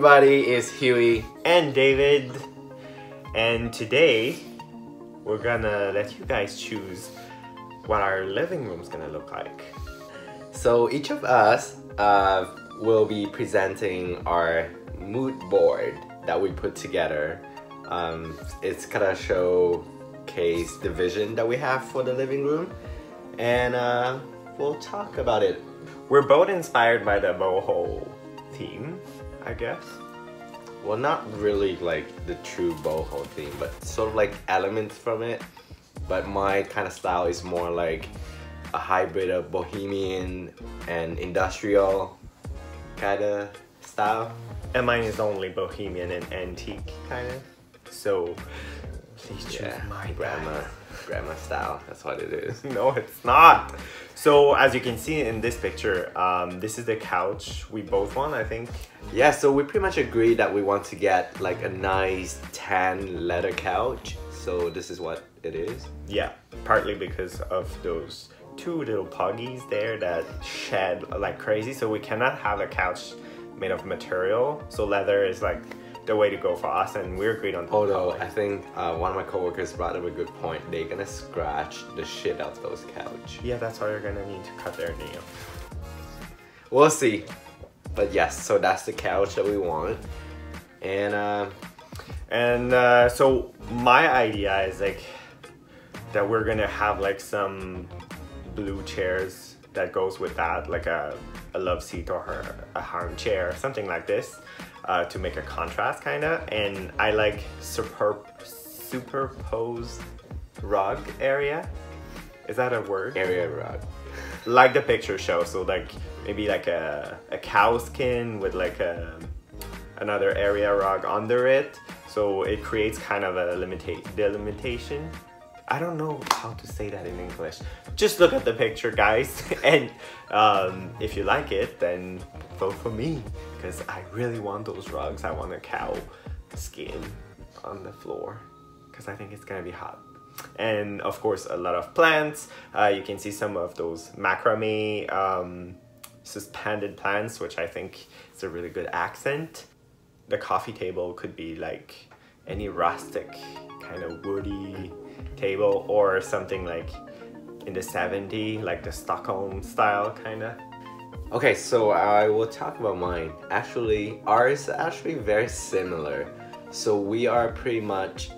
everybody, it's Huey and David, and today we're gonna let you guys choose what our living room's gonna look like. So each of us will be presenting our mood board that we put together. It's gonna showcase the vision that we have for the living room, and we'll talk about it. We're both inspired by the boho theme, I guess. Well, not really like the true boho theme, but sort of like elements from it. But my kind of style is more like a hybrid of bohemian and industrial kind of style. And mine is only bohemian and antique kind of. So please choose mine. Grandma style, that's what it is. No, it's not. So as you can see in this picture, this is the couch we both want, I think. Yeah, so we pretty much agreed that we want to get like a nice tan leather couch. So this is what it is. Yeah, partly because of those two little puggies there that shed like crazy. So we cannot have a couch made of material. So leather is like the way to go for us, and we agreed on that. Although I think one of my coworkers brought up a good point. They're gonna scratch the shit out of those couch. Yeah, that's why you're gonna need to cut their nail. We'll see. But yes, so that's the couch that we want. And so my idea is like that we're gonna have like some blue chairs that goes with that, like a love seat or a armchair, something like this. To make a contrast kind of, and I like superposed rug area. Is that a word? Area rug. Like the picture shows, so like maybe like a cow skin with like another area rug under it, so it creates kind of a delimitation. I don't know how to say that in English. Just look at the picture, guys, and if you like it, then vote for me, because I really want those rugs. I want a cow skin on the floor, because I think it's gonna be hot. And of course, a lot of plants. You can see some of those macrame suspended plants, which I think is a really good accent. The coffee table could be like any rustic kind of woody table, or something like in the 70s, like the Stockholm style kind of. Okay, so I will talk about mine. Actually, ours is actually very similar. So we are pretty much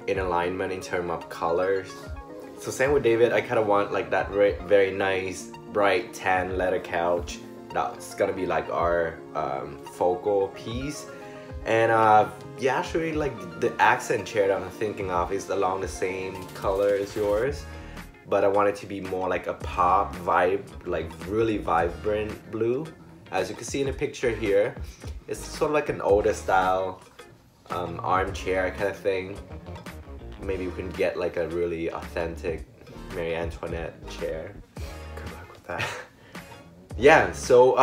in alignment in terms of colors. So same with David, I kind of want like that very nice bright tan leather couch. That's gonna be like our focal piece. And yeah, actually like the accent chair that I'm thinking of is along the same color as yours, but I want it to be more like a pop vibe, like really vibrant blue. As you can see in the picture here, it's sort of like an older style armchair kind of thing. Maybe we can get like a really authentic Marie Antoinette chair. Good luck with that. Yeah, so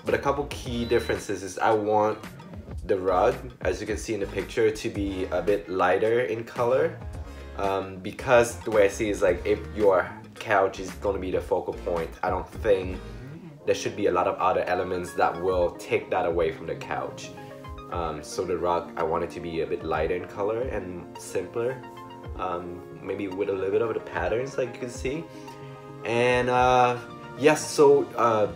but a couple key differences is I want the rug, as you can see in the picture, to be a bit lighter in color, because the way I see it is like if your couch is going to be the focal point, I don't think there should be a lot of other elements that will take that away from the couch. So the rug, I want it to be a bit lighter in color and simpler, maybe with a little bit of the patterns like you can see. And yes, so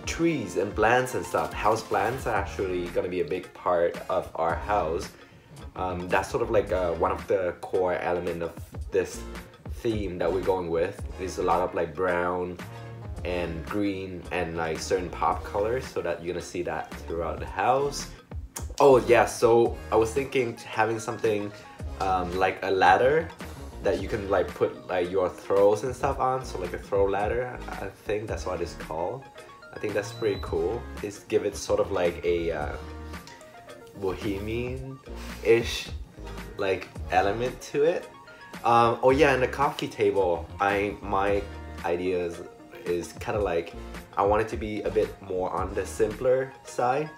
trees and plants and stuff, house plants are actually gonna be a big part of our house. That's sort of like one of the core elements of this theme that we're going with. There's a lot of like brown and green and like certain pop colors, so that you're gonna see that throughout the house. Oh yeah, so I was thinking having something like a ladder that you can like put like your throws and stuff on, so like a throw ladder, I think that's what it's called. I think that's pretty cool. It's give it sort of like a bohemian-ish like element to it. Oh yeah, and the coffee table, my idea is kind of like I want it to be a bit more on the simpler side,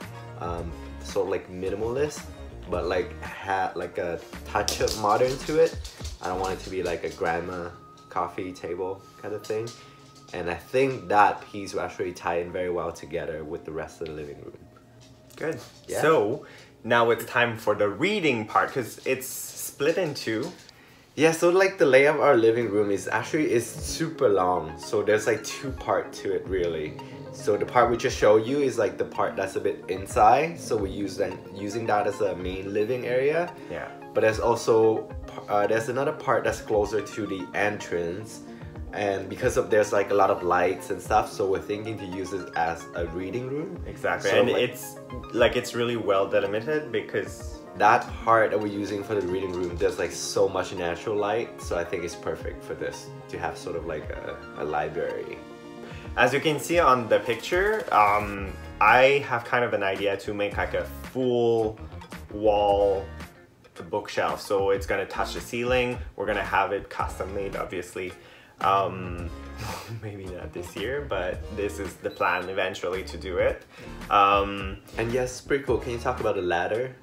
sort of like minimalist, but like had like a touch of modern to it. I don't want it to be like a grandma coffee table kind of thing. And I think that piece will actually tie in very well together with the rest of the living room. Good. Yeah. So now it's time for the reading part because it's split in two. Yeah, so like the layout of our living room is super long. So there's like two parts to it really. So the part we just showed you is like the part that's a bit inside. So we using that as a main living area. Yeah. But there's also there's another part that's closer to the entrance, and because of there's like a lot of lights and stuff, so we're thinking to use it as a reading room. Exactly, So and like, it's really well delimited because that part that we're using for the reading room, there's like so much natural light, so I think it's perfect for this to have sort of like a library. as you can see on the picture, I have kind of an idea to make like a full wall bookshelf, so it's gonna touch the ceiling. We're gonna have it custom made, obviously. Maybe not this year, but this is the plan eventually to do it. And yes, pretty cool. Can you talk about the ladder?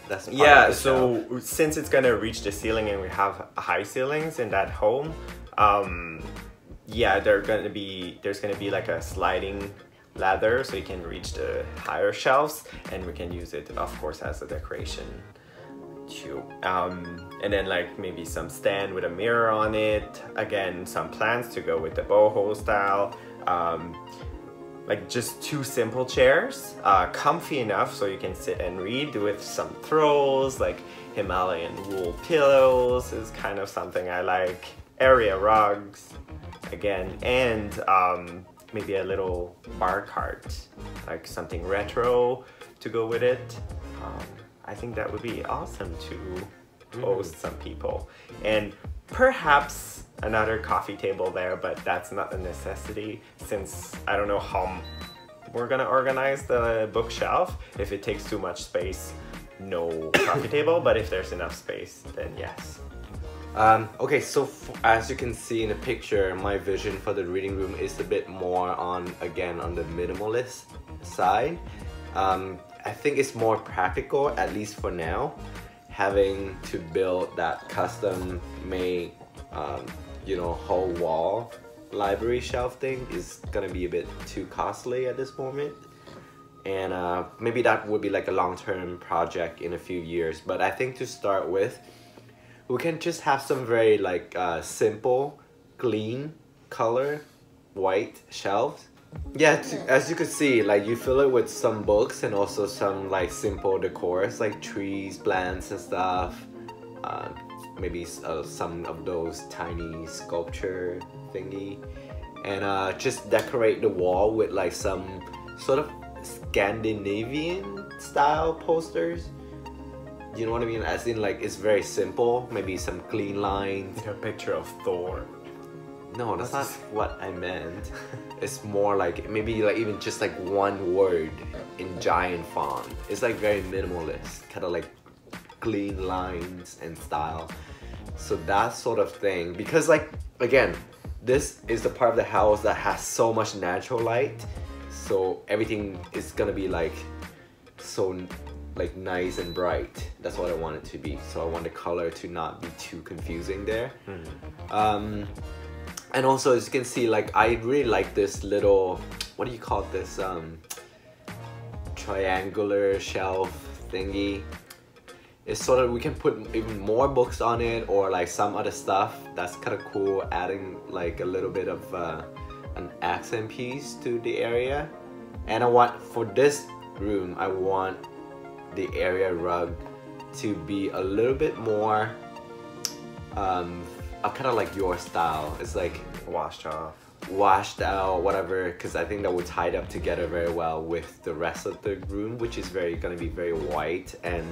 That's part Yeah, of the shelf. so since it's gonna reach the ceiling and we have high ceilings in that home, yeah, there's gonna be like a sliding ladder so you can reach the higher shelves, and we can use it, of course, as a decoration too. And then like maybe some stand with a mirror on it. Again, some plants to go with the boho style. Like just two simple chairs, comfy enough so you can sit and read with some throws, like Himalayan wool pillows is kind of something I like. Area rugs, again, and maybe a little bar cart, like something retro to go with it. I think that would be awesome to host some people. And perhaps another coffee table there, but that's not a necessity since I don't know how we're gonna organize the bookshelf. If it takes too much space, no coffee table, but if there's enough space, then yes. Okay, so as you can see in the picture, my vision for the reading room is a bit more on the minimalist side. I think it's more practical, at least for now. Having to build that custom made, whole wall library shelf thing is gonna be a bit too costly at this moment. And maybe that would be like a long-term project in a few years. But I think to start with, we can just have some very like simple, clean color, white shelves. Yeah, as you could see, like you fill it with some books and also some like simple decors like trees, plants and stuff. Maybe some of those tiny sculpture thingy. And just decorate the wall with like some sort of Scandinavian style posters. You know what I mean? As in like it's very simple, maybe some clean lines. Like a picture of Thor. No, that's not what I meant. It's more like maybe like even just like one word in giant font. It's like very minimalist, kind of like clean lines and style. So that sort of thing, because like again, this is the part of the house that has so much natural light, so everything is gonna be like so like nice and bright. That's what I want it to be. So I want the color to not be too confusing there. And also, as you can see, like I really like this little, what do you call this, triangular shelf thingy. It's sort of, we can put even more books on it or like some other stuff. That's kind of cool, adding like a little bit of an accent piece to the area. And I want, for this room, I want the area rug to be a little bit more kind of like your style. It's like Washed off. Washed out, whatever, because I think that would tie it up together very well with the rest of the room, which is gonna be very white and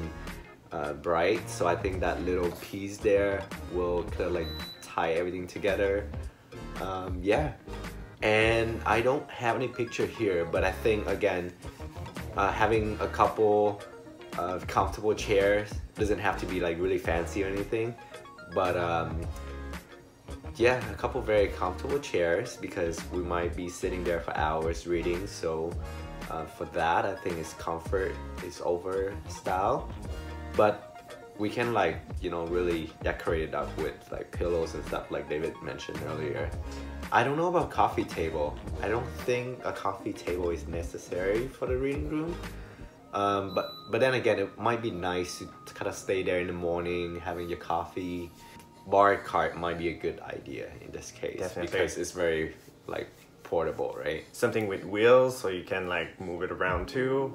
bright. So I think that little piece there will kind of like tie everything together. Yeah, and I don't have any picture here, but I think again, having a couple of comfortable chairs, doesn't have to be like really fancy or anything, but yeah, a couple very comfortable chairs because we might be sitting there for hours reading. So for that, I think it's comfort is over style, but we can like, you know, really decorate it up with like pillows and stuff like David mentioned earlier. I don't know about coffee table. I don't think a coffee table is necessary for the reading room. But then again, it might be nice to kind of stay there in the morning, having your coffee. Bar cart might be a good idea in this case. Definitely. Because it's very like portable, right? Something with wheels so you can like move it around too.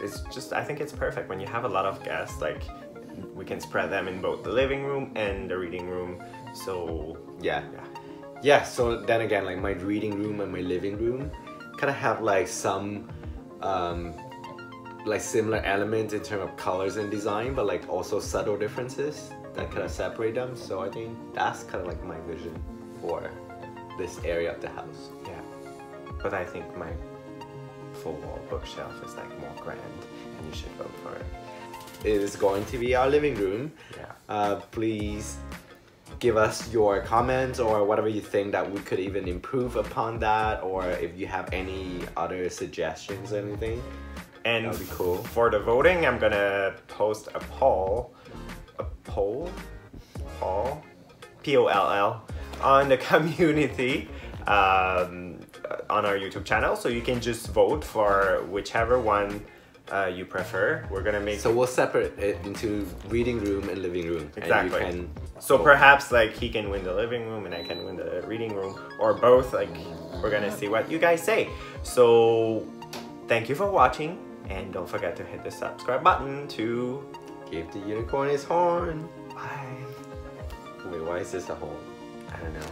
It's just, I think it's perfect when you have a lot of guests, like we can spread them in both the living room and the reading room. So yeah, so then again, like my reading room and my living room kind of have like some like similar elements in terms of colors and design, but like also subtle differences that kind of separate them. So I think that's kind of like my vision for this area of the house. Yeah, but I think my full wall bookshelf is like more grand, and you should vote for it. It is going to be our living room. Yeah. Please give us your comments or whatever you think that we could even improve upon that, or if you have any other suggestions or anything. And that'd be cool. For the voting, I'm gonna post a poll, P-O-L-L, on the community on our YouTube channel, so you can just vote for whichever one you prefer. We're gonna make, so we'll separate it into reading room and living room. Exactly. And you can so perhaps like he can win the living room and I can win the reading room, or both. Like, we're gonna see what you guys say. So thank you for watching, and don't forget to hit the subscribe button to give the unicorn his horn. bye. Wait, why is this a horn? I don't know.